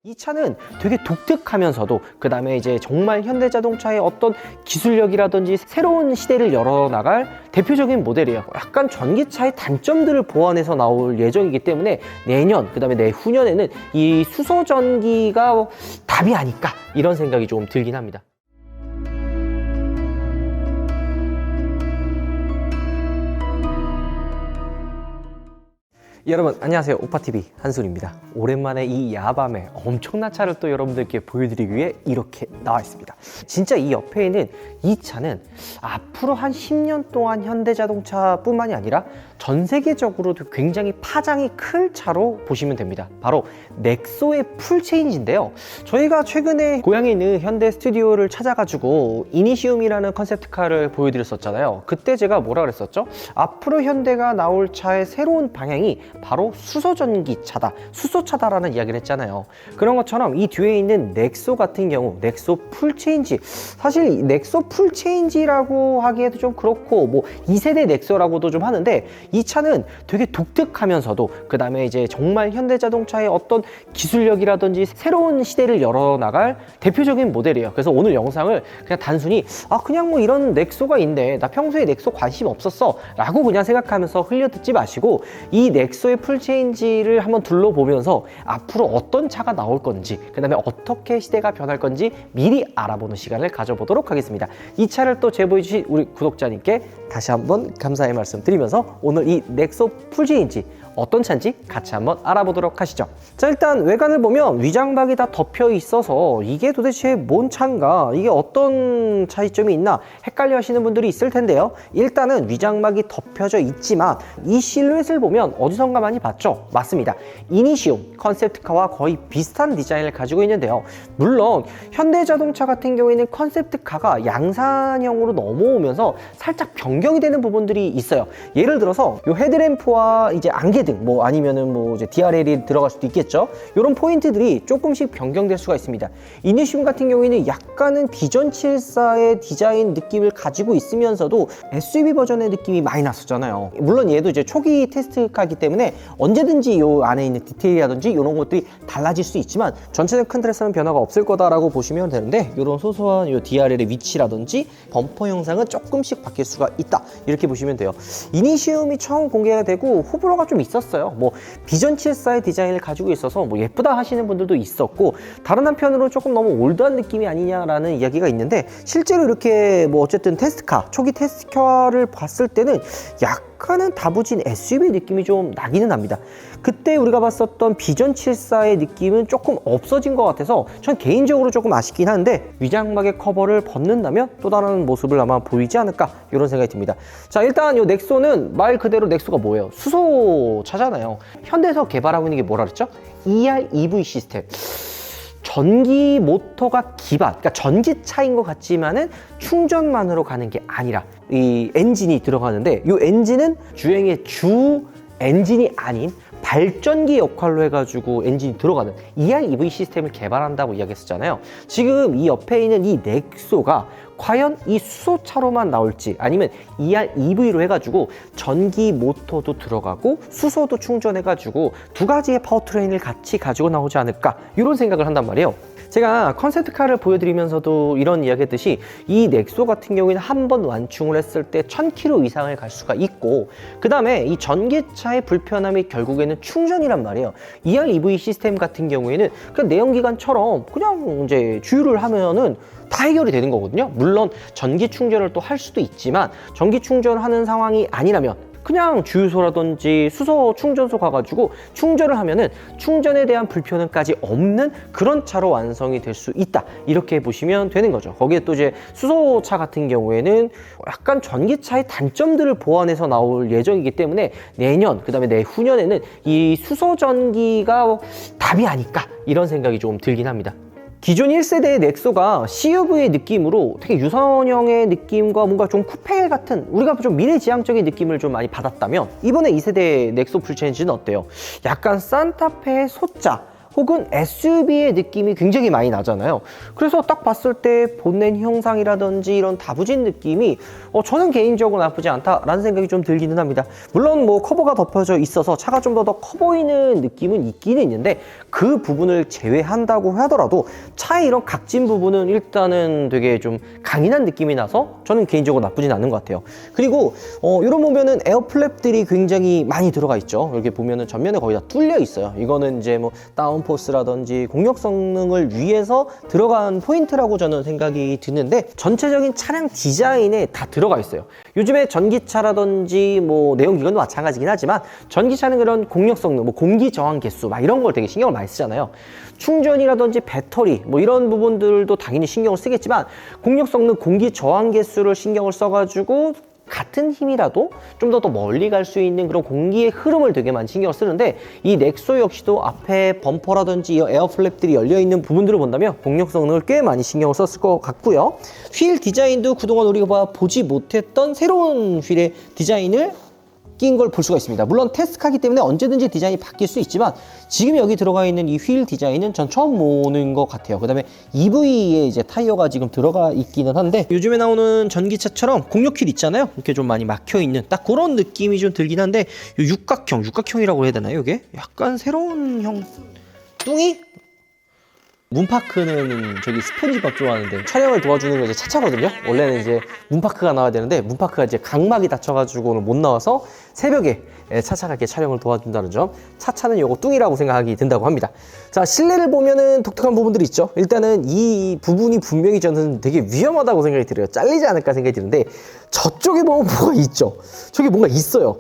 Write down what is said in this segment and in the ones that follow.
이 차는 되게 독특하면서도 그 다음에 이제 정말 현대자동차의 어떤 기술력이라든지 새로운 시대를 열어나갈 대표적인 모델이에요. 약간 전기차의 단점들을 보완해서 나올 예정이기 때문에 내년 그 다음에 내후년에는 이 수소전기가 답이 아닐까 이런 생각이 좀 들긴 합니다. 여러분 안녕하세요, 오빠TV 한솔입니다. 오랜만에 이 야밤에 엄청난 차를 또 여러분들께 보여드리기 위해 이렇게 나와 있습니다. 진짜 이 옆에 있는 이 차는 앞으로 한 10년 동안 현대자동차 뿐만이 아니라 전 세계적으로도 굉장히 파장이 클 차로 보시면 됩니다. 바로 넥소의 풀체인지인데요, 저희가 최근에 고향에 있는 현대 스튜디오를 찾아가지고 이니시움이라는 컨셉트카를 보여드렸었잖아요. 그때 제가 뭐라 그랬었죠? 앞으로 현대가 나올 차의 새로운 방향이 바로 수소전기차다, 수소차다라는 이야기를 했잖아요. 그런 것처럼 이 뒤에 있는 넥소 같은 경우 넥소 풀체인지, 사실 이 넥소 풀체인지라고 하기에도 좀 그렇고 뭐 2세대 넥소라고도 좀 하는데, 이 차는 되게 독특하면서도 그 다음에 이제 정말 현대자동차의 어떤 기술력이라든지 새로운 시대를 열어나갈 대표적인 모델이에요. 그래서 오늘 영상을 그냥 단순히 그냥 뭐 이런 넥소가 있네, 나 평소에 넥소 관심 없었어 라고 그냥 생각하면서 흘려듣지 마시고 이 넥소의 풀체인지를 한번 둘러보면서 앞으로 어떤 차가 나올 건지, 그 다음에 어떻게 시대가 변할 건지 미리 알아보는 시간을 가져보도록 하겠습니다. 이 차를 또 제보해 주신 우리 구독자님께 다시 한번 감사의 말씀 드리면서 오늘 이 넥소 풀체인지 어떤 차인지 같이 한번 알아보도록 하시죠. 자, 일단 외관을 보면 위장박이 다 덮여 있어서 이게 도대체 뭔 차인가, 이게 어떤 차이점이 있나 헷갈려 하시는 분들이 있을 텐데요. 일단은 위장박이 덮여져 있지만 이 실루엣을 보면 어디선가 많이 봤죠? 맞습니다. 이니시움 컨셉트카와 거의 비슷한 디자인을 가지고 있는데요. 물론 현대자동차 같은 경우에는 컨셉트카가 양산형으로 넘어오면서 살짝 변경이 되는 부분들이 있어요. 예를 들어서 이 헤드램프와 이제 안개등, 뭐 아니면은 뭐 이제 DRL이 들어갈 수도 있겠죠. 이런 포인트들이 조금씩 변경될 수가 있습니다. 이니시움 같은 경우에는 약간은 비전 74의 디자인 느낌을 가지고 있으면서도 SUV 버전의 느낌이 많이 났었잖아요. 물론 얘도 이제 초기 테스트카이기 때문에 언제든지 이 안에 있는 디테일이라든지 이런 것들이 달라질 수 있지만 전체적 큰 틀에서는 변화가 없을 거다라고 보시면 되는데, 이런 소소한 이 DRL의 위치라든지 범퍼 형상은 조금씩 바뀔 수가 있다, 이렇게 보시면 돼요. 이니시움이 처음 공개가 되고 호불호가 좀 있었어요. 뭐 비전 74의 디자인을 가지고 있어서 뭐 예쁘다 하시는 분들도 있었고, 다른 한편으로 조금 너무 올드한 느낌이 아니냐라는 이야기가 있는데, 실제로 이렇게 뭐 어쨌든 테스트카, 초기 테스트카를 봤을 때는 약간은 다부진 SUV 느낌이 좀 나기는 합니다. 그때 우리가 봤었던 비전 74의 느낌은 조금 없어진 것 같아서 전 개인적으로 조금 아쉽긴 한데, 위장막의 커버를 벗는다면 또 다른 모습을 아마 보이지 않을까, 이런 생각이 듭니다. 자, 일단 이 넥소는 말 그대로 넥소가 뭐예요? 수소차잖아요. 현대에서 개발하고 있는 게 뭐라 그랬죠? EREV 시스템. 전기 모터가 기반, 그러니까 전기차인 것 같지만은 충전만으로 가는 게 아니라 이 엔진이 들어가는데, 이 엔진은 주행의 주 엔진이 아닌 발전기 역할로 해가지고 엔진이 들어가는 EREV 시스템을 개발한다고 이야기했었잖아요. 지금 이 옆에 있는 이 넥소가 과연 이 수소차로만 나올지, 아니면 EREV로 해가지고 전기 모터도 들어가고 수소도 충전해가지고 두 가지의 파워트레인을 같이 가지고 나오지 않을까, 이런 생각을 한단 말이에요. 제가 컨셉트카를 보여드리면서도 이런 이야기 했듯이 이 넥소 같은 경우에는 한번 완충을 했을 때 1000km 이상을 갈 수가 있고, 그 다음에 이 전기차의 불편함이 결국에는 충전이란 말이에요. EREV 시스템 같은 경우에는 그냥 내연기관처럼 그냥 이제 주유를 하면은 다 해결이 되는 거거든요. 물론 전기 충전을 또 할 수도 있지만, 전기 충전하는 상황이 아니라면 그냥 주유소라든지 수소 충전소 가가지고 충전을 하면은 충전에 대한 불편함까지 없는 그런 차로 완성이 될 수 있다, 이렇게 보시면 되는 거죠. 거기에 또 이제 수소차 같은 경우에는 약간 전기차의 단점들을 보완해서 나올 예정이기 때문에 내년 그 다음에 내후년에는 이 수소전기가 답이 아닐까, 이런 생각이 좀 들긴 합니다. 기존 1세대의 넥소가 CUV의 느낌으로 되게 유선형의 느낌과 뭔가 좀 쿠페 같은, 우리가 좀 미래지향적인 느낌을 좀 많이 받았다면, 이번에 2세대 넥소 풀체인지는 어때요? 약간 산타페의 소자, 혹은 SUV의 느낌이 굉장히 많이 나잖아요. 그래서 딱 봤을 때 본넷 형상이라든지 이런 다부진 느낌이 저는 개인적으로 나쁘지 않다라는 생각이 좀 들기는 합니다. 물론 뭐 커버가 덮여져 있어서 차가 좀 더 커 보이는 느낌은 있기는 있는데 그 부분을 제외한다고 하더라도 차의 이런 각진 부분은 일단은 되게 좀 강인한 느낌이 나서 저는 개인적으로 나쁘진 않은 것 같아요. 그리고 이런 보면은 에어플랩들이 굉장히 많이 들어가 있죠. 이렇게 보면은 전면에 거의 다 뚫려 있어요. 이거는 이제 뭐 다운포스라든지 공력 성능을 위해서 들어간 포인트라고 저는 생각이 드는데 전체적인 차량 디자인에 다 들어가 있어요. 요즘에 전기차라든지 뭐 내연기관도 마찬가지긴 하지만 전기차는 그런 공력 성능, 뭐 공기 저항 개수 막 이런 걸 되게 신경을 많이 쓰잖아요. 충전이라든지 배터리 뭐 이런 부분들도 당연히 신경을 쓰겠지만 공력 성능, 공기 저항 개수를 신경을 써가지고 같은 힘이라도 좀 더 멀리 갈 수 있는 그런 공기의 흐름을 되게 많이 신경을 쓰는데 이 넥소 역시도 앞에 범퍼라든지 에어플랩들이 열려있는 부분들을 본다면 공력 성능을 꽤 많이 신경을 썼을 것 같고요. 휠 디자인도 그동안 우리가 보지 못했던 새로운 휠의 디자인을 낀 걸 볼 수가 있습니다. 물론 테스트카기 때문에 언제든지 디자인이 바뀔 수 있지만 지금 여기 들어가 있는 이 휠 디자인은 전 처음 보는 것 같아요. 그 다음에 EV에 이제 타이어가 지금 들어가 있기는 한데 요즘에 나오는 전기차처럼 공력 휠 있잖아요. 이렇게 좀 많이 막혀 있는 딱 그런 느낌이 좀 들긴 한데 육각형이라고 해야 되나요? 이게 약간 새로운 형 뚱이? 문파크는 저기 스폰지밥 좋아하는데 촬영을 도와주는 거 이제 차차거든요. 원래는 이제 문파크가 나와야 되는데 문파크가 이제 각막이 다쳐가지고 오늘 못 나와서 새벽에 차차가 이렇게 촬영을 도와준다는 점, 차차는 요거 뚱이라고 생각하기 된다고 합니다. 자, 실내를 보면은 독특한 부분들이 있죠. 일단은 이 부분이 분명히 저는 되게 위험하다고 생각이 들어요. 잘리지 않을까 생각이 드는데 저쪽에 보면 뭐가 있죠. 저기 뭔가 있어요.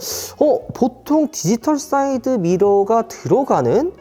보통 디지털 사이드 미러가 들어가는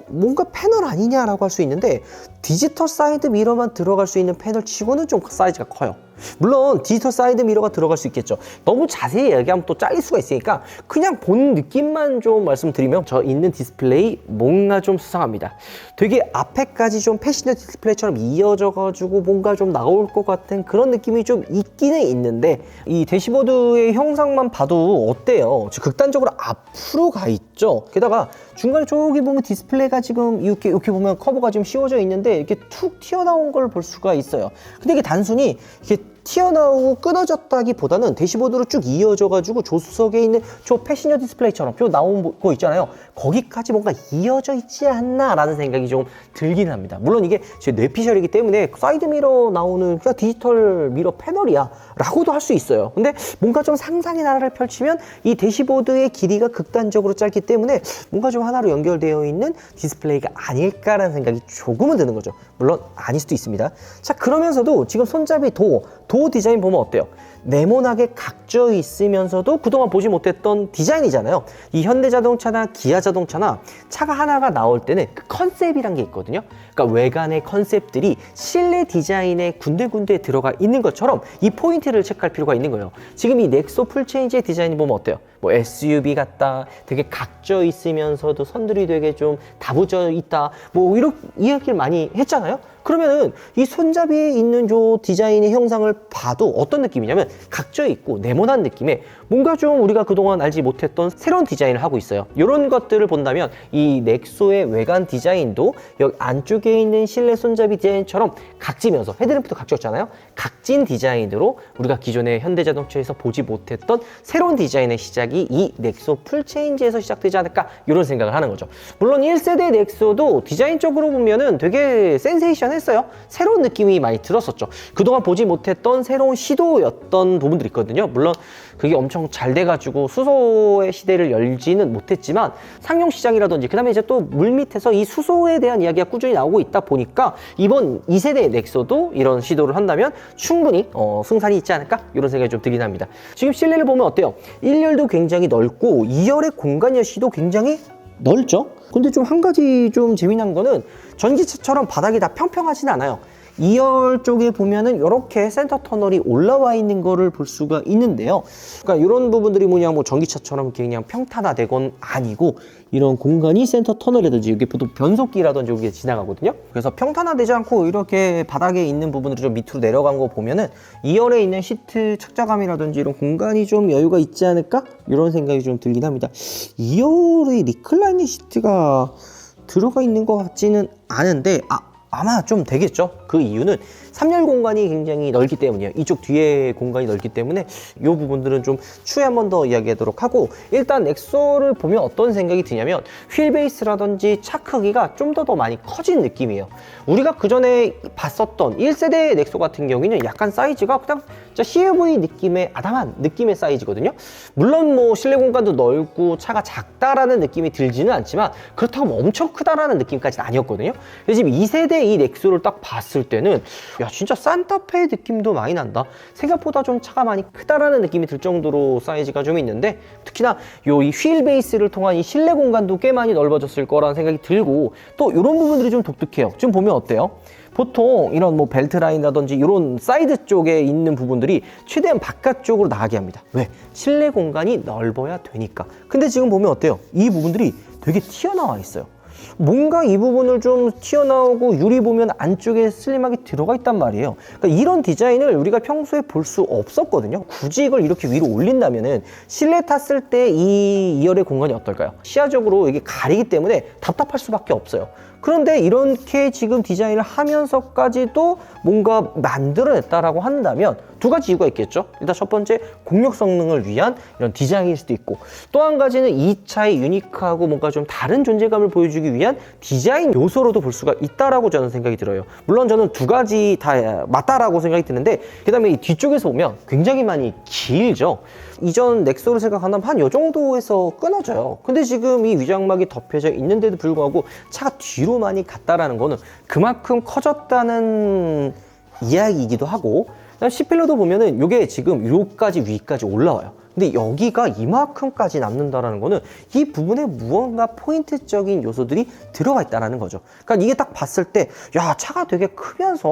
뭔가 패널 아니냐라고 할 수 있는데 디지털 사이드 미러만 들어갈 수 있는 패널 치고는 좀 사이즈가 커요. 물론 디지털 사이드 미러가 들어갈 수 있겠죠. 너무 자세히 얘기하면 또 잘릴 수가 있으니까 그냥 본 느낌만 좀 말씀드리면 저 있는 디스플레이 뭔가 좀 수상합니다. 되게 앞에까지 좀 패시너 디스플레이처럼 이어져 가지고 뭔가 좀 나올 것 같은 그런 느낌이 좀 있기는 있는데 이 대시보드의 형상만 봐도 어때요? 극단적으로 앞으로 가 있죠. 게다가 중간에 저기 보면 디스플레이가 지금 이렇게 보면 커버가 지금 씌워져 있는데 이렇게 툭 튀어나온 걸 볼 수가 있어요. 근데 이게 단순히 이렇게 튀어나오고 끊어졌다기보다는 대시보드로 쭉 이어져가지고 조수석에 있는 저 패시너 디스플레이처럼 저 나온 거 있잖아요. 거기까지 뭔가 이어져 있지 않나라는 생각이 좀 들긴 합니다. 물론 이게 제 뇌피셜이기 때문에 사이드 미러 나오는 그냥 디지털 미러 패널이야 라고도 할 수 있어요. 근데 뭔가 좀 상상의 나라를 펼치면 이 대시보드의 길이가 극단적으로 짧기 때문에 뭔가 좀 하나로 연결되어 있는 디스플레이가 아닐까라는 생각이 조금은 드는 거죠. 물론 아닐 수도 있습니다. 자, 그러면서도 지금 손잡이 도어 디자인 보면 어때요? 네모나게 각져 있으면서도 그동안 보지 못했던 디자인이잖아요. 이 현대자동차나 기아자동차나 차가 하나가 나올 때는 그 컨셉이란 게 있거든요. 그러니까 외관의 컨셉들이 실내 디자인에 군데군데 들어가 있는 것처럼 이 포인트를 체크할 필요가 있는 거예요. 지금 이 넥소 풀체인지의 디자인 보면 어때요? 뭐 SUV 같다, 되게 각져 있으면서도 선들이 되게 좀 다부져 있다, 뭐 이런 이야기를 많이 했잖아요. 그러면은 이 손잡이에 있는 요 디자인의 형상을 봐도 어떤 느낌이냐면 각져 있고 네모난 느낌의 뭔가 좀 우리가 그동안 알지 못했던 새로운 디자인을 하고 있어요. 이런 것들을 본다면 이 넥소의 외관 디자인도 여기 안쪽에 있는 실내 손잡이 디자인처럼 각지면서 헤드램프도 각졌잖아요. 각진 디자인으로 우리가 기존의 현대자동차에서 보지 못했던 새로운 디자인의 시작이 이 넥소 풀체인지에서 시작되지 않을까 이런 생각을 하는 거죠. 물론 1세대 넥소도 디자인적으로 보면은 되게 센세이션했어요. 새로운 느낌이 많이 들었었죠. 그동안 보지 못했던 새로운 시도였던 부분들이 있거든요. 물론 그게 엄청 잘 돼가지고 수소의 시대를 열지는 못했지만 상용 시장이라든지 그 다음에 이제 또 물밑에서 이 수소에 대한 이야기가 꾸준히 나오고 있다 보니까 이번 2세대 넥소도 이런 시도를 한다면 충분히 승산이 있지 않을까 이런 생각이 좀 들긴 합니다. 지금 실내를 보면 어때요? 1열도 굉장히 넓고 2열의 공간 여시도 굉장히 넓죠? 근데 좀 한 가지 좀 재미난 거는 전기차처럼 바닥이 다 평평하진 않아요. 2열 쪽에 보면은 이렇게 센터 터널이 올라와 있는 거를 볼 수가 있는데요. 그러니까 이런 부분들이 뭐냐, 뭐 전기차처럼 그냥 평탄화되건 아니고 이런 공간이 센터 터널이라든지 여기 보통 변속기라든지 여기에 지나가거든요. 그래서 평탄화되지 않고 이렇게 바닥에 있는 부분들이 좀 밑으로 내려간 거 보면은 2열에 있는 시트 착자감이라든지 이런 공간이 좀 여유가 있지 않을까? 이런 생각이 좀 들긴 합니다. 2열의 리클라이닝 시트가 들어가 있는 것 같지는 않은데 아마 좀 되겠죠. 그 이유는 3열 공간이 굉장히 넓기 때문이에요. 이쪽 뒤에 공간이 넓기 때문에 이 부분들은 좀 추후에 한 번 더 이야기하도록 하고, 일단 넥소를 보면 어떤 생각이 드냐면 휠 베이스라든지 차 크기가 좀 더 많이 커진 느낌이에요. 우리가 그 전에 봤었던 1세대 넥소 같은 경우에는 약간 사이즈가 그냥 진짜 CUV 느낌의 아담한 느낌의 사이즈거든요. 물론 뭐 실내 공간도 넓고 차가 작다라는 느낌이 들지는 않지만 그렇다고 뭐 엄청 크다라는 느낌까지는 아니었거든요. 근데 지금 2세대 이 넥소를 딱 봤을 때는 야 진짜 산타페 느낌도 많이 난다. 생각보다 좀 차가 많이 크다라는 느낌이 들 정도로 사이즈가 좀 있는데, 특히나 이 휠 베이스를 통한 이 실내 공간도 꽤 많이 넓어졌을 거라는 생각이 들고, 또 이런 부분들이 좀 독특해요. 지금 보면 어때요? 보통 이런 뭐 벨트 라인이라든지 이런 사이드 쪽에 있는 부분들이 최대한 바깥쪽으로 나가게 합니다. 왜? 실내 공간이 넓어야 되니까. 근데 지금 보면 어때요? 이 부분들이 되게 튀어나와 있어요. 뭔가 이 부분을 좀 튀어나오고 유리 보면 안쪽에 슬림하게 들어가 있단 말이에요. 그러니까 이런 디자인을 우리가 평소에 볼 수 없었거든요. 굳이 이걸 이렇게 위로 올린다면은 실내 탔을 때 이 2열의 공간이 어떨까요? 시야적으로 이게 가리기 때문에 답답할 수밖에 없어요. 그런데 이렇게 지금 디자인을 하면서까지도 뭔가 만들어냈다라고 한다면 두 가지 이유가 있겠죠. 일단 첫 번째, 공력 성능을 위한 이런 디자인일 수도 있고, 또 한 가지는 이 차의 유니크하고 뭔가 좀 다른 존재감을 보여주기 위한 디자인 요소로도 볼 수가 있다라고 저는 생각이 들어요. 물론 저는 두 가지 다 맞다라고 생각이 드는데, 그 다음에 이 뒤쪽에서 보면 굉장히 많이 길죠. 이전 넥소를 생각한다면 한 요 정도에서 끊어져요. 근데 지금 이 위장막이 덮여져 있는데도 불구하고 차가 뒤로 많이 갔다라는 거는 그만큼 커졌다는 이야기이기도 하고, C필러도 보면은 이게 지금 요까지 위까지 올라와요. 근데 여기가 이만큼까지 남는다라는 거는 이 부분에 무언가 포인트적인 요소들이 들어가 있다는 거죠. 그러니까 이게 딱 봤을 때 야 차가 되게 크면서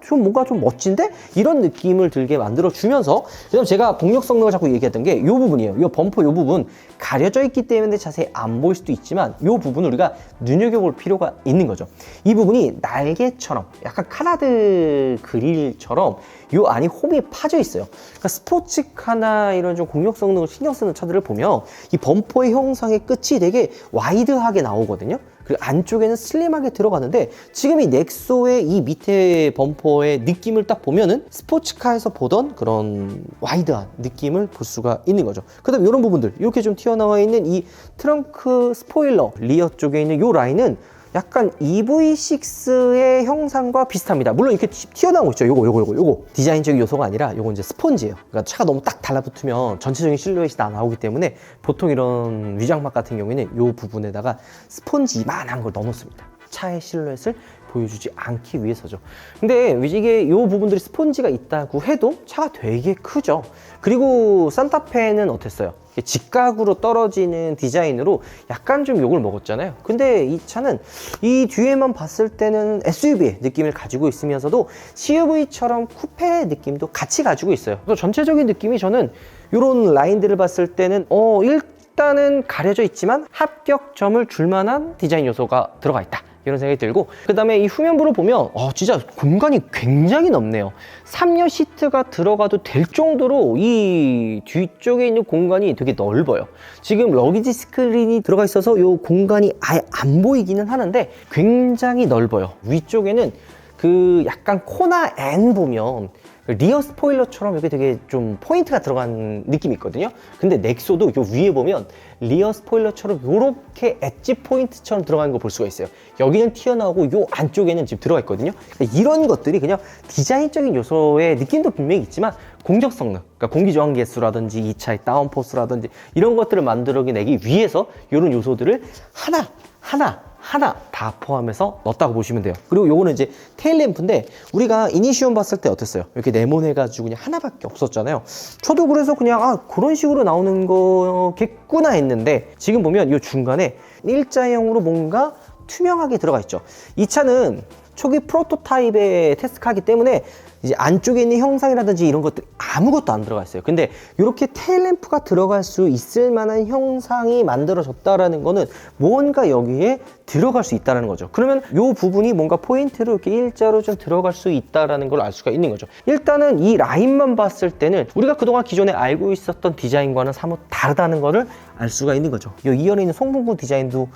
좀 뭔가 좀 멋진데? 이런 느낌을 들게 만들어 주면서, 그다음 제가 동력 성능을 자꾸 얘기했던 게 이 부분이에요. 이 범퍼 이 부분 가려져 있기 때문에 자세히 안 보일 수도 있지만 이 부분을 우리가 눈여겨볼 필요가 있는 거죠. 이 부분이 날개처럼 약간 카나드 그릴처럼 이 안이 홈이 파져 있어요. 그러니까 스포츠카나 이런 좀 공력 성능을 신경 쓰는 차들을 보면 이 범퍼의 형상의 끝이 되게 와이드하게 나오거든요. 그리고 안쪽에는 슬림하게 들어가는데, 지금 이 넥소의 이 밑에 범퍼의 느낌을 딱 보면은 스포츠카에서 보던 그런 와이드한 느낌을 볼 수가 있는 거죠. 그 다음에 이런 부분들, 이렇게 좀 튀어나와 있는 이 트렁크 스포일러 리어 쪽에 있는 이 라인은 약간 EV6의 형상과 비슷합니다. 물론 이렇게 튀어나오고 있죠. 요거 디자인적인 요소가 아니라 요거 이제 스펀지예요. 그러니까 차가 너무 딱 달라붙으면 전체적인 실루엣이 다 나오기 때문에 보통 이런 위장막 같은 경우에는 요 부분에다가 스펀지 이만한 걸 넣어놓습니다. 차의 실루엣을 보여주지 않기 위해서죠. 근데 이게 요 부분들이 스펀지가 있다고 해도 차가 되게 크죠. 그리고 산타페는 어땠어요? 직각으로 떨어지는 디자인으로 약간 좀 욕을 먹었잖아요. 근데 이 차는 이 뒤에만 봤을 때는 SUV의 느낌을 가지고 있으면서도 CUV처럼 쿠페 느낌도 같이 가지고 있어요. 그래서 전체적인 느낌이 저는 이런 라인들을 봤을 때는 일단은 가려져 있지만 합격점을 줄 만한 디자인 요소가 들어가 있다, 이런 생각이 들고, 그 다음에 이 후면부를 보면 진짜 공간이 굉장히 넓네요. 3열 시트가 들어가도 될 정도로 이 뒤쪽에 있는 공간이 되게 넓어요. 지금 러기지 스크린이 들어가 있어서 이 공간이 아예 안 보이기는 하는데 굉장히 넓어요. 위쪽에는 그 약간 코나 N 보면 리어 스포일러처럼 이렇게 되게 좀 포인트가 들어간 느낌이 있거든요. 근데 넥소도 요 위에 보면 리어 스포일러처럼 요렇게 엣지 포인트처럼 들어가는 걸 볼 수가 있어요. 여기는 튀어나오고 요 안쪽에는 지금 들어가 있거든요. 그러니까 이런 것들이 그냥 디자인적인 요소의 느낌도 분명히 있지만 공적 성능, 그러니까 공기 저항 개수라든지 이 차의 다운포스라든지 이런 것들을 만들어내기 위해서 이런 요소들을 하나 다 포함해서 넣었다고 보시면 돼요. 그리고 요거는 이제 테일램프인데, 우리가 이니시온 봤을 때 어땠어요? 이렇게 네모내가지고 그냥 하나밖에 없었잖아요. 저도 그래서 그냥 그런 식으로 나오는 거겠구나 했는데, 지금 보면 이 중간에 일자형으로 뭔가 투명하게 들어가 있죠. 이 차는 초기 프로토타입의 테스트카기 때문에 이제 안쪽에 있는 형상이라든지 이런 것들 아무것도 안 들어가 있어요. 근데 이렇게 테일램프가 들어갈 수 있을 만한 형상이 만들어졌다라는 거는 뭔가 여기에 들어갈 수 있다는 거죠. 그러면 이 부분이 뭔가 포인트로 이렇게 일자로 좀 들어갈 수 있다는 걸 알 수가 있는 거죠. 일단은 이 라인만 봤을 때는 우리가 그동안 기존에 알고 있었던 디자인과는 사뭇 다르다는 거를 알 수가 있는 거죠. 이 2열에 있는 송풍구 디자인도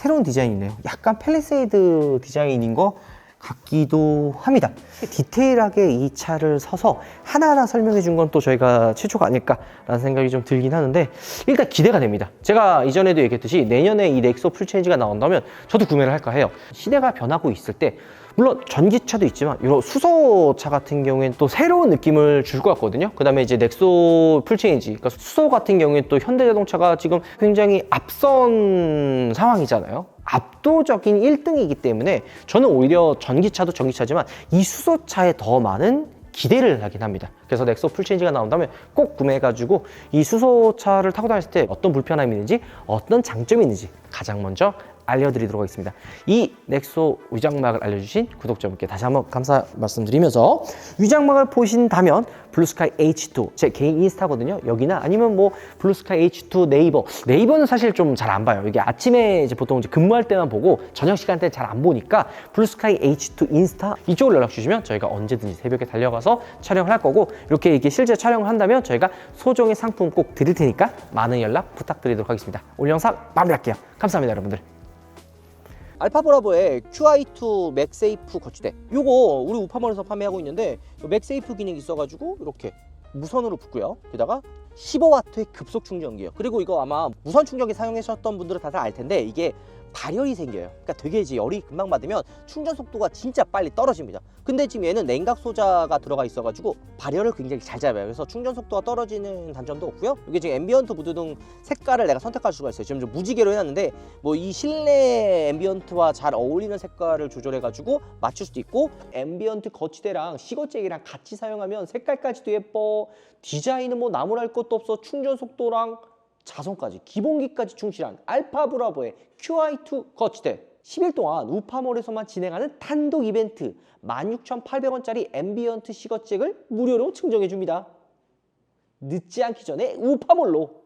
새로운 디자인이네요. 약간 팰리세이드 디자인인 거 같기도 합니다. 디테일하게 이 차를 서서 하나하나 설명해 준 건 또 저희가 최초가 아닐까라는 생각이 좀 들긴 하는데 일단 기대가 됩니다. 제가 이전에도 얘기했듯이 내년에 이 넥소 풀체인지가 나온다면 저도 구매를 할까 해요. 시대가 변하고 있을 때 물론 전기차도 있지만 이런 수소차 같은 경우에는 또 새로운 느낌을 줄 것 같거든요. 그 다음에 이제 넥소 풀체인지, 그러니까 수소 같은 경우에 또 현대자동차가 지금 굉장히 앞선 상황이잖아요. 압도적인 1등이기 때문에 저는 오히려 전기차도 전기차지만 이 수소차에 더 많은 기대를 하긴 합니다. 그래서 넥소 풀체인지가 나온다면 꼭 구매해가지고 이 수소차를 타고 다녔을 때 어떤 불편함이 있는지 어떤 장점이 있는지 가장 먼저 알려드리도록 하겠습니다. 이 넥소 위장막을 알려주신 구독자분께 다시 한번 감사 말씀드리면서 위장막을 보신다면 블루스카이 H2 제 개인 인스타거든요. 여기나 아니면 뭐 블루스카이 H2 네이버는 사실 좀 잘 안 봐요. 이게 아침에 이제 보통 이제 근무할 때만 보고 저녁 시간대 잘 안 보니까 블루스카이 H2 인스타 이쪽으로 연락 주시면 저희가 언제든지 새벽에 달려가서 촬영을 할 거고 이렇게 이게 실제 촬영을 한다면 저희가 소정의 상품 꼭 드릴 테니까 많은 연락 부탁드리도록 하겠습니다. 오늘 영상 마무리할게요. 감사합니다, 여러분들. 알파 브라보의 QI2 맥세이프 거치대, 요거 우리 우파몰에서 판매하고 있는데 맥세이프 기능이 있어가지고 이렇게 무선으로 붙고요. 게다가 15W의 급속 충전기예요. 그리고 이거 아마 무선 충전기 사용하셨던 분들은 다들 알 텐데 이게 발열이 생겨요. 그러니까 되게 이제 열이 금방 받으면 충전 속도가 진짜 빨리 떨어집니다. 근데 지금 얘는 냉각 소자가 들어가 있어가지고 발열을 굉장히 잘 잡아요. 그래서 충전 속도가 떨어지는 단점도 없고요. 이게 지금 앰비언트 무드 등 색깔을 내가 선택할 수가 있어요. 지금 좀 무지개로 해놨는데 뭐 이 실내 앰비언트와 잘 어울리는 색깔을 조절해가지고 맞출 수도 있고, 앰비언트 거치대랑 시거잭이랑 같이 사용하면 색깔까지도 예뻐. 디자인은 뭐 나무랄 것도 없어. 충전 속도랑 자성까지 기본기까지 충실한 알파 브라보의 QI2 거치대, 10일 동안 우파몰에서만 진행하는 단독 이벤트 16,800원짜리 앰비언트 시거잭을 무료로 증정해 줍니다. 늦지 않기 전에 우파몰로